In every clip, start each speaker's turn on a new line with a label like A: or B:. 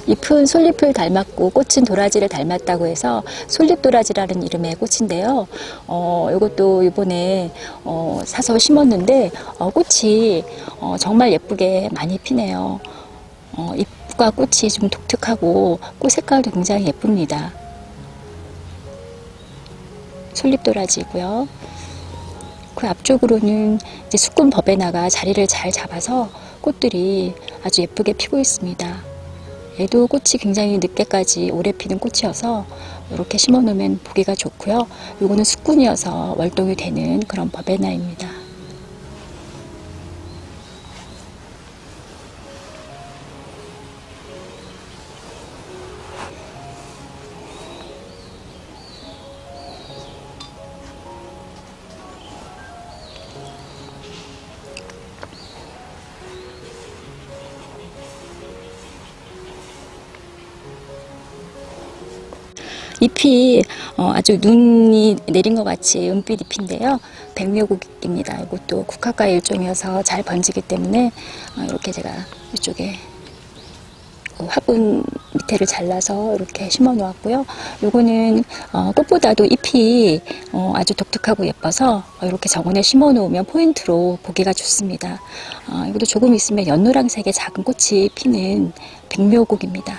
A: 잎은 솔잎을 닮았고 꽃은 도라지를 닮았다고 해서 솔잎도라지라는 이름의 꽃인데요. 이것도 이번에 사서 심었는데 꽃이 정말 예쁘게 많이 피네요. 잎과 꽃이 좀 독특하고 꽃 색깔도 굉장히 예쁩니다. 솔잎도라지고요. 그 앞쪽으로는 이제 수군 버베나가 자리를 잘 잡아서 꽃들이 아주 예쁘게 피고 있습니다. 얘도 꽃이 굉장히 늦게까지 오래 피는 꽃이어서 이렇게 심어 놓으면 보기가 좋고요. 이거는 수군이어서 월동이 되는 그런 버베나입니다. 잎이 아주 눈이 내린 것 같이 은빛 잎인데요. 백묘국입니다. 이것도 국화과의 일종이어서 잘 번지기 때문에 이렇게 제가 이쪽에 화분 밑에를 잘라서 이렇게 심어 놓았고요. 요거는 꽃보다도 잎이 아주 독특하고 예뻐서 이렇게 정원에 심어 놓으면 포인트로 보기가 좋습니다. 이것도 조금 있으면 연노란색의 작은 꽃이 피는 백묘국입니다.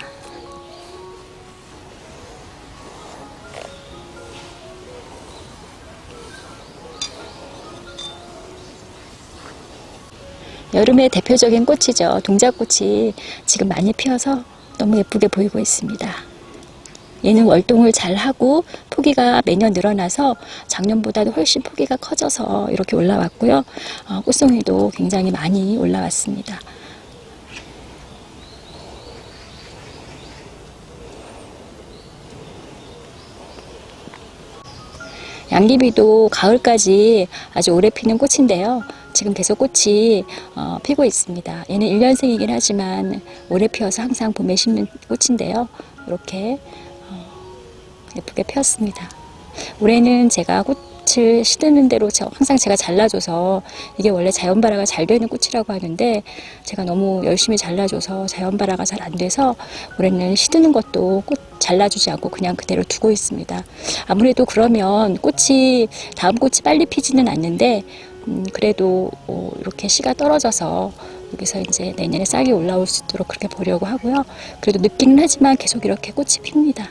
A: 여름의 대표적인 꽃이죠. 동작꽃이 지금 많이 피어서 너무 예쁘게 보이고 있습니다. 얘는 월동을 잘 하고 포기가 매년 늘어나서 작년보다도 훨씬 포기가 커져서 이렇게 올라왔고요. 꽃송이도 굉장히 많이 올라왔습니다. 양귀비도 가을까지 아주 오래 피는 꽃인데요. 지금 계속 꽃이 피고 있습니다. 얘는 1년생이긴 하지만 오래 피어서 항상 봄에 심는 꽃인데요. 이렇게 예쁘게 피었습니다. 올해는 제가 꽃을 시드는 대로 항상 제가 잘라줘서 이게 원래 자연발화가 잘 되는 꽃이라고 하는데 제가 너무 열심히 잘라줘서 자연발화가 잘 안 돼서 올해는 시드는 것도 꽃 잘라주지 않고 그냥 그대로 두고 있습니다. 아무래도 그러면 다음 꽃이 빨리 피지는 않는데 그래도 이렇게 씨가 떨어져서 여기서 이제 내년에 싹이 올라올 수 있도록 그렇게 보려고 하고요. 그래도 늦기는 하지만 계속 이렇게 꽃이 핍니다.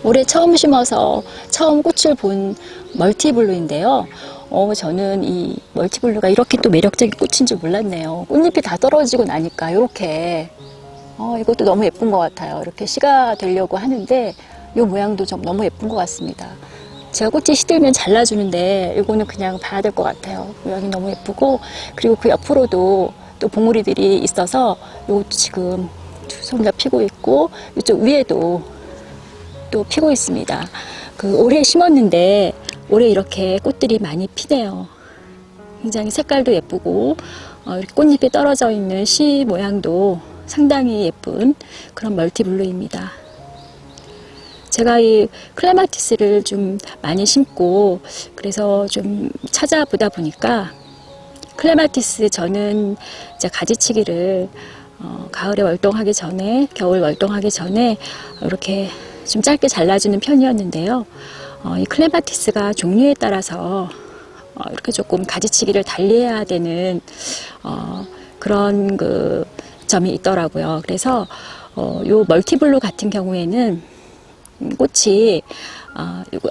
A: 올해 처음 심어서 처음 꽃을 본 멀티블루인데요. 저는 이 멀티블루가 이렇게 또 매력적인 꽃인 줄 몰랐네요. 꽃잎이 다 떨어지고 나니까 이렇게 이것도 너무 예쁜 것 같아요. 이렇게 씨가 되려고 하는데 이 모양도 좀 너무 예쁜 것 같습니다. 제가 꽃이 시들면 잘라주는데 이거는 그냥 봐야 될 것 같아요. 모양이 너무 예쁘고 그리고 그 옆으로도 또 봉우리들이 있어서 이것도 지금 두 손 다 피고 있고 이쪽 위에도 또 피고 있습니다. 올해 심었는데 올해 이렇게 꽃들이 많이 피네요. 굉장히 색깔도 예쁘고 이렇게 꽃잎이 떨어져 있는 씨 모양도 상당히 예쁜 그런 멀티블루입니다. 제가 이 클레마티스를 좀 많이 심고 그래서 좀 찾아보다 보니까 클레마티스 저는 이제 가지치기를 가을에 월동하기 전에 겨울 월동하기 전에 이렇게 좀 짧게 잘라주는 편이었는데요. 이 클레마티스가 종류에 따라서 이렇게 조금 가지치기를 달리해야 되는 그런 그 점이 있더라고요. 그래서 요 멀티블루 같은 경우에는 꽃이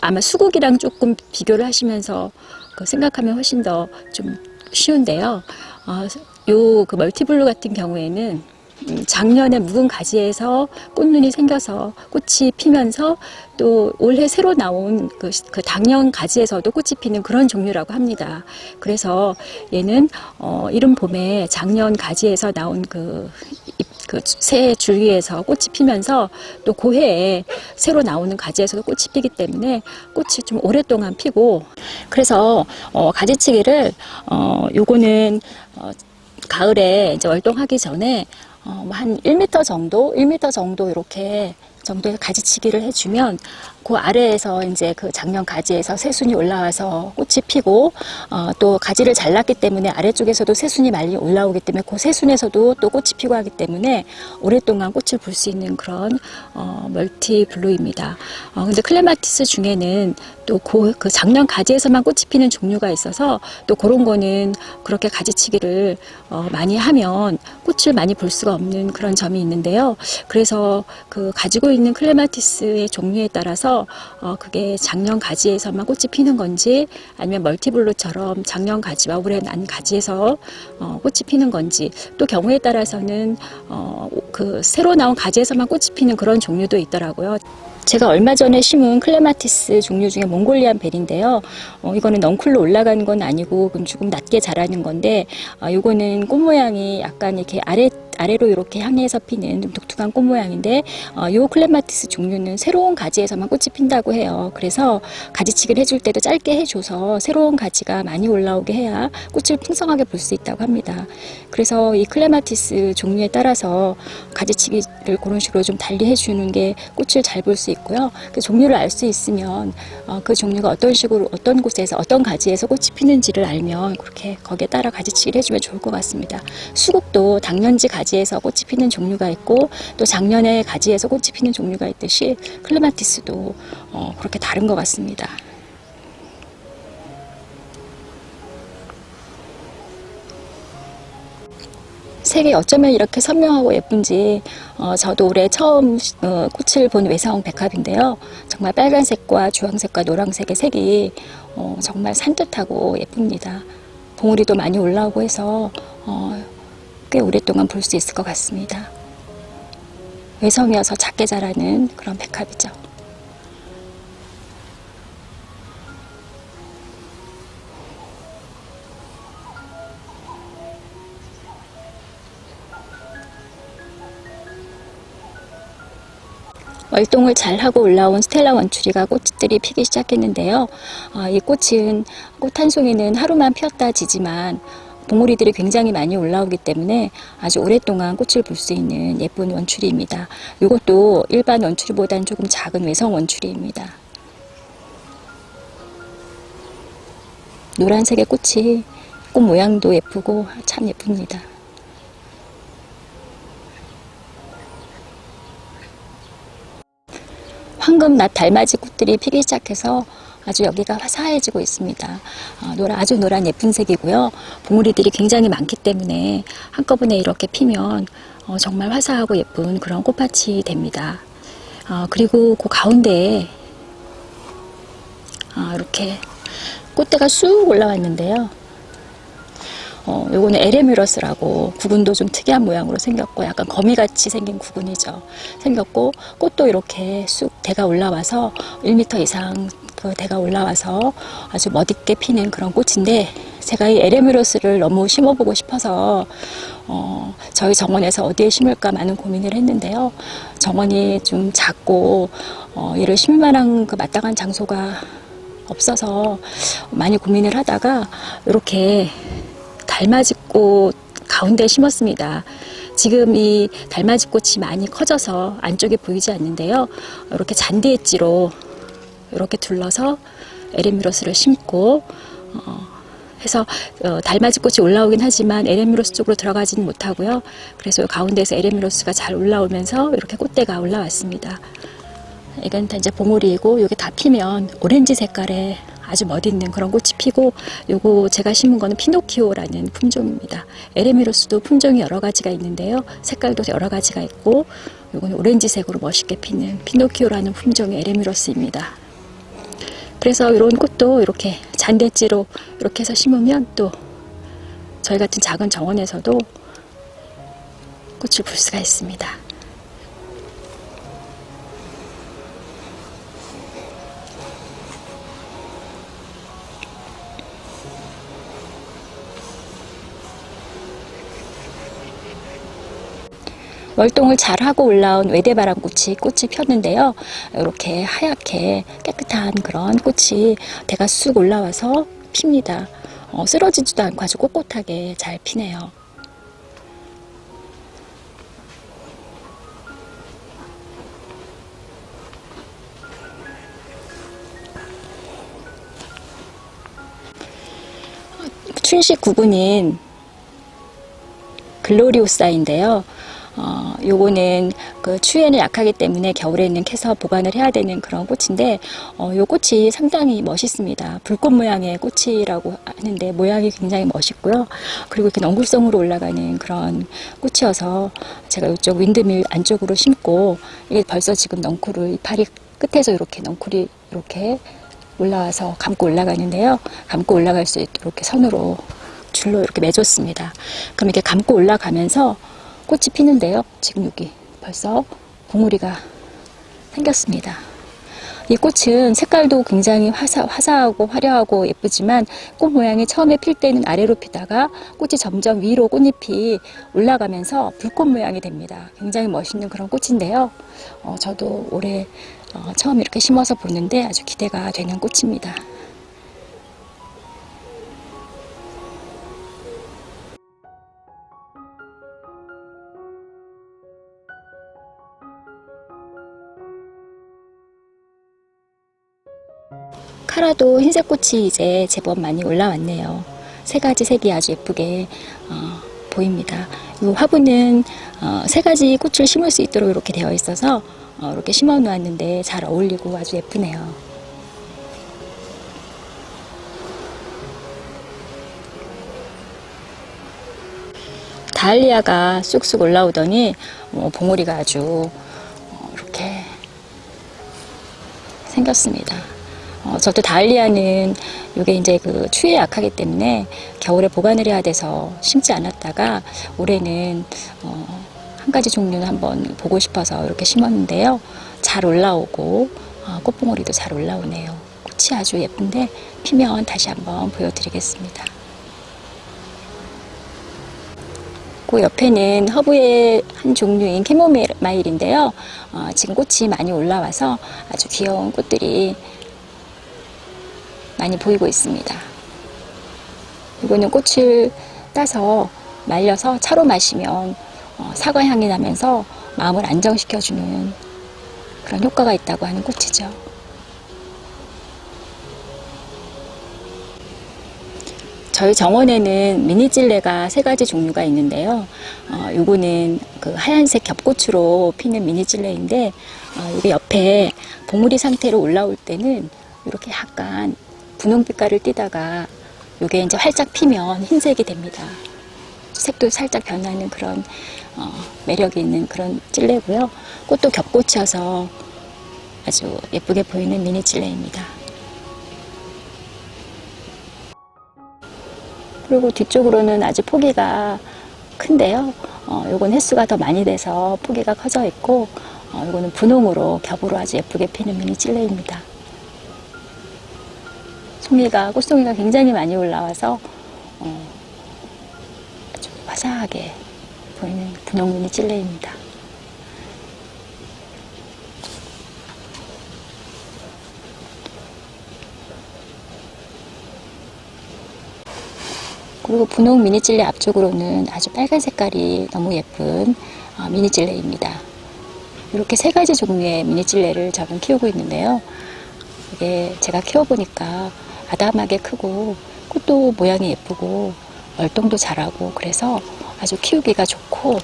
A: 아마 수국이랑 조금 비교를 하시면서 생각하면 훨씬 더 좀 쉬운데요. 요 그 멀티블루 같은 경우에는 작년에 묵은 가지에서 꽃눈이 생겨서 꽃이 피면서 또 올해 새로 나온 그 당년 가지에서도 꽃이 피는 그런 종류라고 합니다. 그래서 얘는 이른 봄에 작년 가지에서 나온 그 새 줄기에서 꽃이 피면서 또 고해에 새로 나오는 가지에서도 꽃이 피기 때문에 꽃이 좀 오랫동안 피고, 그래서 가지치기를 요거는 가을에 이제 월동하기 전에 한 1m 정도 이렇게 정도의 가지치기를 해주면 그 아래에서 이제 그 작년 가지에서 새순이 올라와서 꽃이 피고, 또 가지를 잘랐기 때문에 아래쪽에서도 새순이 많이 올라오기 때문에 그 새순에서도 또 꽃이 피고 하기 때문에 오랫동안 꽃을 볼 수 있는 그런 멀티블루입니다. 근데 클레마티스 중에는 또 그 작년 가지에서만 꽃이 피는 종류가 있어서 또 그런 거는 그렇게 가지치기를 많이 하면 꽃을 많이 볼 수가 없는 그런 점이 있는데요. 그래서 그 가지고 있는 클레마티스의 종류에 따라서 그게 작년 가지에서만 꽃이 피는 건지 아니면 멀티블루처럼 작년 가지와 올해 난 가지에서 꽃이 피는 건지, 또 경우에 따라서는 그 새로 나온 가지에서만 꽃이 피는 그런 종류도 있더라고요. 제가 얼마 전에 심은 클레마티스 종류 중에 몽골리안 벨인데요. 이거는 넝쿨로 올라가는 건 아니고 조금 낮게 자라는 건데, 이거는 꽃 모양이 약간 이렇게 아래로 이렇게 향해서 피는 좀 독특한 꽃 모양인데, 이 클레마티스 종류는 새로운 가지에서만 꽃이 핀다고 해요. 그래서 가지치기를 해줄 때도 짧게 해줘서 새로운 가지가 많이 올라오게 해야 꽃을 풍성하게 볼 수 있다고 합니다. 그래서 이 클레마티스 종류에 따라서 가지치기를 그런 식으로 좀 달리 해주는 게 꽃을 잘 볼 수 있고요. 그 종류를 알 수 있으면 그 종류가 어떤 식으로 어떤 곳에서 어떤 가지에서 꽃이 피는지를 알면 그렇게 거기에 따라 가지치기를 해주면 좋을 것 같습니다. 수국도 당년지 가지에서 꽃이 피는 종류가 있고 또 작년에 가지에서 꽃이 피는 종류가 있듯이 클레마티스도 그렇게 다른 것 같습니다. 색이 어쩌면 이렇게 선명하고 예쁜지 저도 올해 처음 꽃을 본 외사홍 백합인데요. 정말 빨간색과 주황색과 노란색의 색이 정말 산뜻하고 예쁩니다. 봉우리도 많이 올라오고 해서 꽤 오랫동안 볼 수 있을 것 같습니다. 외성이어서 작게 자라는 그런 백합이죠. 월동을 잘하고 올라온 스텔라 원추리가 꽃들이 피기 시작했는데요. 이 꽃은 꽃 한 송이는 하루만 피었다 지지만 봉우리들이 굉장히 많이 올라오기 때문에 아주 오랫동안 꽃을 볼 수 있는 예쁜 원추리입니다. 이것도 일반 원추리보다는 조금 작은 외성 원추리입니다. 노란색의 꽃이 꽃 모양도 예쁘고 참 예쁩니다. 황금 낫 달맞이 꽃들이 피기 시작해서 아주 여기가 화사해지고 있습니다. 아주 노란 예쁜 색이고요. 봉우리들이 굉장히 많기 때문에 한꺼번에 이렇게 피면 정말 화사하고 예쁜 그런 꽃밭이 됩니다. 그리고 그 가운데에 이렇게 꽃대가 쑥 올라왔는데요. 요거는 에레뮤러스라고 구근도 좀 특이한 모양으로 생겼고 약간 거미같이 생긴 구근이죠. 생겼고 꽃도 이렇게 쑥 대가 올라와서 1m 이상 그 대가 올라와서 아주 멋있게 피는 그런 꽃인데, 제가 이 에레뮤러스를 너무 심어보고 싶어서 저희 정원에서 어디에 심을까 많은 고민을 했는데요. 정원이 좀 작고 얘를 심을 만한 그 마땅한 장소가 없어서 많이 고민을 하다가 이렇게 달맞이꽃 가운데 심었습니다. 지금 이 달맞이꽃이 많이 커져서 안쪽에 보이지 않는데요. 이렇게 잔디 엣지로 이렇게 둘러서 에레뮤러스를 심고 해서 달맞이꽃이 올라오긴 하지만 에레뮤러스 쪽으로 들어가지는 못하고요. 그래서 가운데에서 에레뮤러스가 잘 올라오면서 이렇게 꽃대가 올라왔습니다. 이건 다 이제 봉우리이고 이게 다 피면 오렌지 색깔의 아주 멋있는 그런 꽃이 피고, 요거 제가 심은 거는 피노키오라는 품종입니다. 에레뮤러스도 품종이 여러 가지가 있는데요. 색깔도 여러 가지가 있고, 요거는 오렌지색으로 멋있게 피는 피노키오라는 품종의 에레뮤러스입니다. 그래서 이런 꽃도 이렇게 잔대지로 이렇게 해서 심으면 또 저희 같은 작은 정원에서도 꽃을 볼 수가 있습니다. 월동을 잘하고 올라온 외대바람꽃이 폈는데요. 이렇게 하얗게 깨끗한 그런 꽃이 대가 쑥 올라와서 핍니다. 쓰러지지도 않고 아주 꼿꼿하게 잘 피네요. 춘식 구분인 글로리오사인데요. 요거는 그 추위에는 약하기 때문에 겨울에는 캐서 보관을 해야 되는 그런 꽃인데, 요 꽃이 상당히 멋있습니다. 불꽃 모양의 꽃이라고 하는데 모양이 굉장히 멋있고요. 그리고 이렇게 넝굴성으로 올라가는 그런 꽃이어서 제가 이쪽 윈드밀 안쪽으로 심고, 이게 벌써 지금 넝쿨을 이파리 끝에서 이렇게 넝쿨이 이렇게 올라와서 감고 올라가는데요. 감고 올라갈 수 있도록 이렇게 선으로 줄로 이렇게 매줬습니다. 그럼 이렇게 감고 올라가면서 꽃이 피는데요. 지금 여기 벌써 봉우리가 생겼습니다. 이 꽃은 색깔도 굉장히 화사하고 화려하고 예쁘지만 꽃 모양이 처음에 필 때는 아래로 피다가 꽃이 점점 위로 꽃잎이 올라가면서 불꽃 모양이 됩니다. 굉장히 멋있는 그런 꽃인데요. 저도 올해 처음 이렇게 심어서 보는데 아주 기대가 되는 꽃입니다. 카라도 흰색 꽃이 이제 제법 많이 올라왔네요. 세 가지 색이 아주 예쁘게 보입니다. 이 화분은 세 가지 꽃을 심을 수 있도록 이렇게 되어 있어서 이렇게 심어 놓았는데 잘 어울리고 아주 예쁘네요. 다알리아가 쑥쑥 올라오더니 봉우리가 아주 이렇게 생겼습니다. 저도 다알리아는 이게 이제 그 추위에 약하기 때문에 겨울에 보관을 해야 돼서 심지 않았다가 올해는 한 가지 종류는 한번 보고 싶어서 이렇게 심었는데요. 잘 올라오고 꽃봉오리도 잘 올라오네요. 꽃이 아주 예쁜데 피면 다시 한번 보여드리겠습니다. 그 옆에는 허브의 한 종류인 캐모마일인데요. 지금 꽃이 많이 올라와서 아주 귀여운 꽃들이 많이 보이고 있습니다. 이거는 꽃을 따서 말려서 차로 마시면 사과 향이 나면서 마음을 안정시켜주는 그런 효과가 있다고 하는 꽃이죠. 저희 정원에는 미니찔레가 세 가지 종류가 있는데요. 요거는 그 하얀색 겹꽃으로 피는 미니찔레인데, 이게 옆에 봉우리 상태로 올라올 때는 이렇게 약간 분홍빛깔을 띠다가 이게 이제 활짝 피면 흰색이 됩니다. 색도 살짝 변하는 그런 매력이 있는 그런 찔레고요. 꽃도 겹꽃이어서 아주 예쁘게 보이는 미니 찔레입니다. 그리고 뒤쪽으로는 아주 포기가 큰데요. 요건 횟수가 더 많이 돼서 포기가 커져 있고, 요거는 분홍으로 겹으로 아주 예쁘게 피는 미니 찔레입니다. 꽃송이가 굉장히 많이 올라와서 아주 화사하게 보이는 분홍 미니 찔레입니다. 그리고 분홍 미니 찔레 앞쪽으로는 아주 빨간 색깔이 너무 예쁜 미니 찔레입니다. 이렇게 세 가지 종류의 미니 찔레를 저는 키우고 있는데요. 이게 제가 키워보니까 아담하게 크고 꽃도 모양이 예쁘고 월동도 잘하고 그래서 아주 키우기가 좋고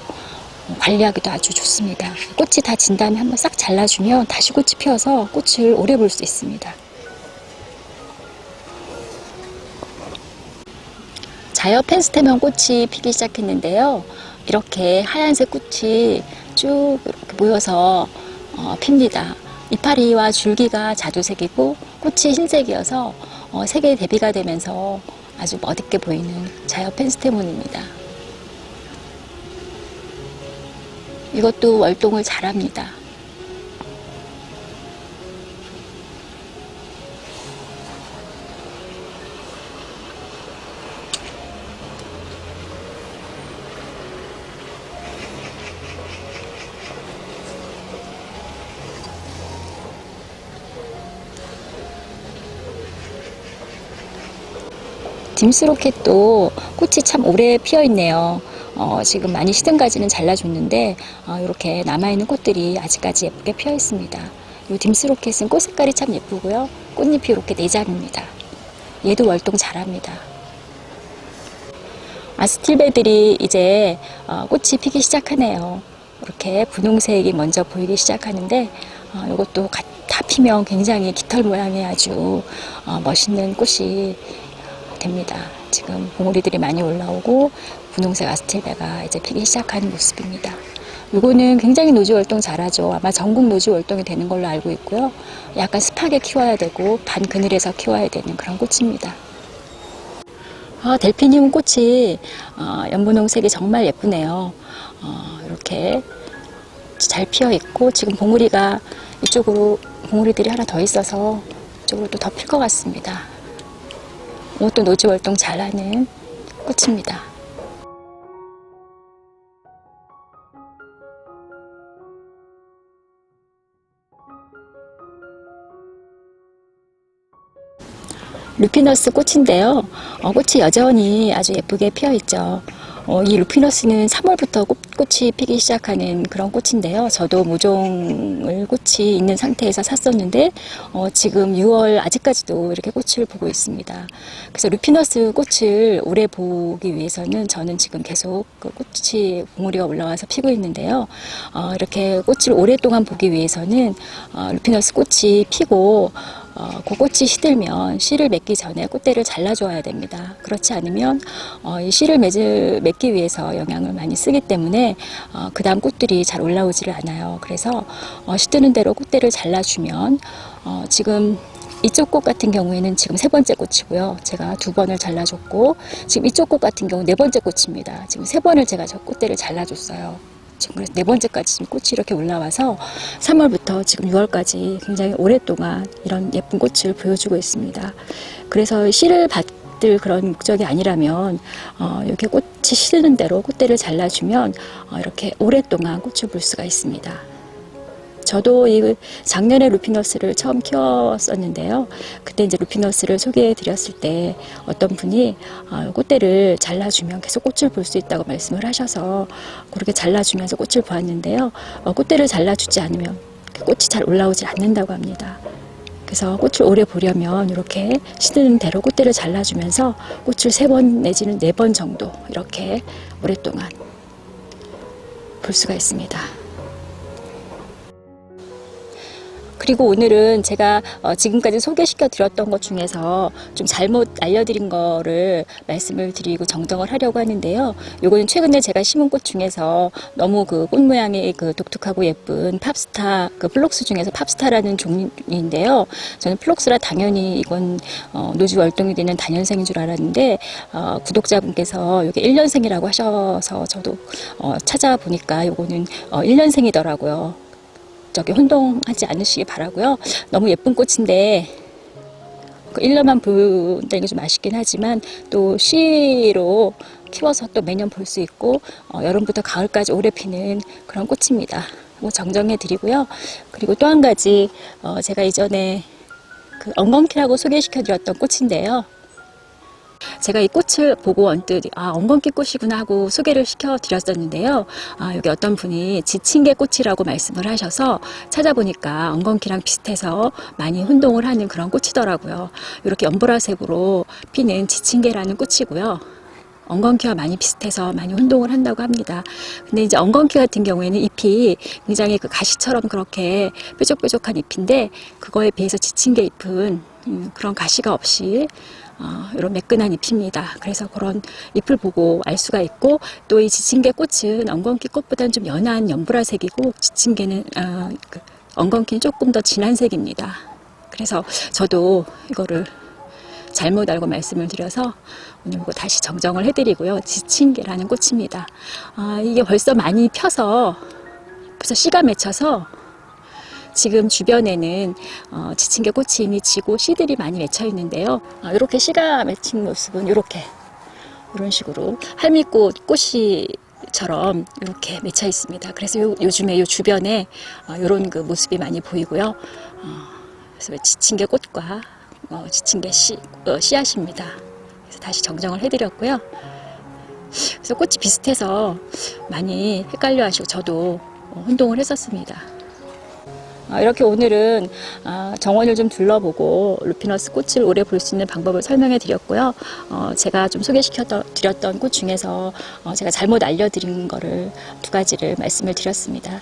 A: 관리하기도 아주 좋습니다. 꽃이 다 진 다음에 한번 싹 잘라주면 다시 꽃이 피어서 꽃을 오래 볼 수 있습니다. 자여 펜스테몬 꽃이 피기 시작했는데요. 이렇게 하얀색 꽃이 쭉 이렇게 모여서 핍니다. 이파리와 줄기가 자주색이고 꽃이 흰색이어서 색의 대비가 되면서 아주 멋있게 보이는 자여 펜스테몬입니다. 이것도 월동을 잘합니다. 딤스로켓도 꽃이 참 오래 피어 있네요. 지금 많이 시든가지는 잘라줬는데 이렇게 남아있는 꽃들이 아직까지 예쁘게 피어 있습니다. 이 딤스로켓은 꽃 색깔이 참 예쁘고요. 꽃잎이 이렇게 네장입니다. 얘도 월동 잘합니다. 아스틸베들이 이제 꽃이 피기 시작하네요. 이렇게 분홍색이 먼저 보이기 시작하는데 이것도 다 피면 굉장히 깃털 모양의 아주 멋있는 꽃이 됩니다. 지금 봉우리들이 많이 올라오고 분홍색 아스틸베가 이제 피기 시작하는 모습입니다. 이거는 굉장히 노지 월동 잘하죠. 아마 전국 노지 월동이 되는 걸로 알고 있고요. 약간 습하게 키워야 되고 반 그늘에서 키워야 되는 그런 꽃입니다. 델피늄 꽃이 연분홍색이 정말 예쁘네요. 이렇게 잘 피어 있고 지금 봉우리가 이쪽으로 봉우리들이 하나 더 있어서 이쪽으로 또 더 필 것 같습니다. 이것도 노지 월동 잘하는 꽃입니다. 루피너스 꽃인데요. 꽃이 여전히 아주 예쁘게 피어 있죠. 이 루피너스는 3월부터 꽃이 피기 시작하는 그런 꽃인데요. 저도 모종을 꽃이 있는 상태에서 샀었는데 지금 6월 아직까지도 이렇게 꽃을 보고 있습니다. 그래서 루피너스 꽃을 오래 보기 위해서는 저는 지금 계속 그 꽃이 봉우리가 올라와서 피고 있는데요. 이렇게 꽃을 오랫동안 보기 위해서는 루피너스 꽃이 피고 그 꽃이 시들면 씨를 맺기 전에 꽃대를 잘라줘야 됩니다. 그렇지 않으면 이 씨를 맺기 위해서 영양을 많이 쓰기 때문에 그 다음 꽃들이 잘 올라오지를 않아요. 그래서 시드는 대로 꽃대를 잘라주면 지금 이쪽 꽃 같은 경우에는 지금 3번째 꽃이고요. 제가 2번을 잘라줬고 지금 이쪽 꽃 같은 경우 4번째 꽃입니다. 지금 3번을 제가 저 꽃대를 잘라줬어요. 지금 그래서 4번째까지 지금 꽃이 이렇게 올라와서 3월부터 지금 6월까지 굉장히 오랫동안 이런 예쁜 꽃을 보여주고 있습니다. 그래서 씨를 받을 그런 목적이 아니라면 이렇게 꽃이 시드는 대로 꽃대를 잘라주면 이렇게 오랫동안 꽃을 볼 수가 있습니다. 저도 이 작년에 루피너스를 처음 키웠었는데요. 그때 이제 루피너스를 소개해 드렸을 때 어떤 분이 꽃대를 잘라주면 계속 꽃을 볼 수 있다고 말씀을 하셔서 그렇게 잘라주면서 꽃을 보았는데요. 꽃대를 잘라주지 않으면 꽃이 잘 올라오지 않는다고 합니다. 그래서 꽃을 오래 보려면 이렇게 시드는 대로 꽃대를 잘라주면서 꽃을 3번 내지는 4번 정도 이렇게 오랫동안 볼 수가 있습니다. 그리고 오늘은 제가 지금까지 소개시켜 드렸던 것 중에서 좀 잘못 알려드린 거를 말씀을 드리고 정정을 하려고 하는데요. 요거는 최근에 제가 심은 꽃 중에서 너무 그 꽃 모양이 그 독특하고 예쁜 팝스타, 그 플록스 중에서 팝스타라는 종류인데요. 저는 플록스라 당연히 이건 노지 월동이 되는 다년생인 줄 알았는데 구독자분께서 이게 1년생이라고 하셔서 저도 찾아보니까 요거는 1년생이더라고요. 혼동하지 않으시기 바라고요. 너무 예쁜 꽃인데 1년만 본다는 게 좀 아쉽긴 하지만 또 씨로 키워서 또 매년 볼 수 있고 여름부터 가을까지 오래 피는 그런 꽃입니다. 정정해 드리고요. 그리고 또 한 가지 제가 이전에 그 엉겅퀴라고 소개시켜 드렸던 꽃인데요. 제가 이 꽃을 보고 언뜻 엉겅퀴 꽃이구나 하고 소개를 시켜 드렸었는데요. 여기 어떤 분이 지친개 꽃이라고 말씀을 하셔서 찾아보니까 엉겅퀴랑 비슷해서 많이 혼동을 하는 그런 꽃이더라고요. 이렇게 연보라색으로 피는 지친개라는 꽃이고요. 엉겅퀴와 많이 비슷해서 많이 혼동을 한다고 합니다. 근데 이제 엉겅퀴 같은 경우에는 잎이 굉장히 그 가시처럼 그렇게 뾰족뾰족한 잎인데 그거에 비해서 지친개 잎은 그런 가시가 없이 이런 매끈한 잎입니다. 그래서 그런 잎을 보고 알 수가 있고 또 이 지친개 꽃은 엉겅퀴 꽃보다는 좀 연한 연보라색이고 지친개는 엉겅퀴는 조금 더 진한 색입니다. 그래서 저도 이거를 잘못 알고 말씀을 드려서 오늘 이거 다시 정정을 해드리고요. 지친개라는 꽃입니다. 이게 벌써 많이 펴서 벌써 씨가 맺혀서 지금 주변에는 지친개 꽃이 이미 지고 씨들이 많이 맺혀 있는데요. 이렇게 씨가 맺힌 모습은 이런 식으로 할미꽃 꽃이처럼 이렇게 맺혀 있습니다. 그래서 요즘에 요 주변에 이런 그 모습이 많이 보이고요. 그래서 지친개 꽃과 지친개 씨앗입니다. 그래서 다시 정정을 해드렸고요. 그래서 꽃이 비슷해서 많이 헷갈려 하시고 저도 혼동을 했었습니다. 이렇게 오늘은 정원을 좀 둘러보고 루피너스 꽃을 오래 볼 수 있는 방법을 설명해 드렸고요. 제가 좀 소개시켜 드렸던 꽃 중에서 제가 잘못 알려드린 거를 2가지를 말씀을 드렸습니다.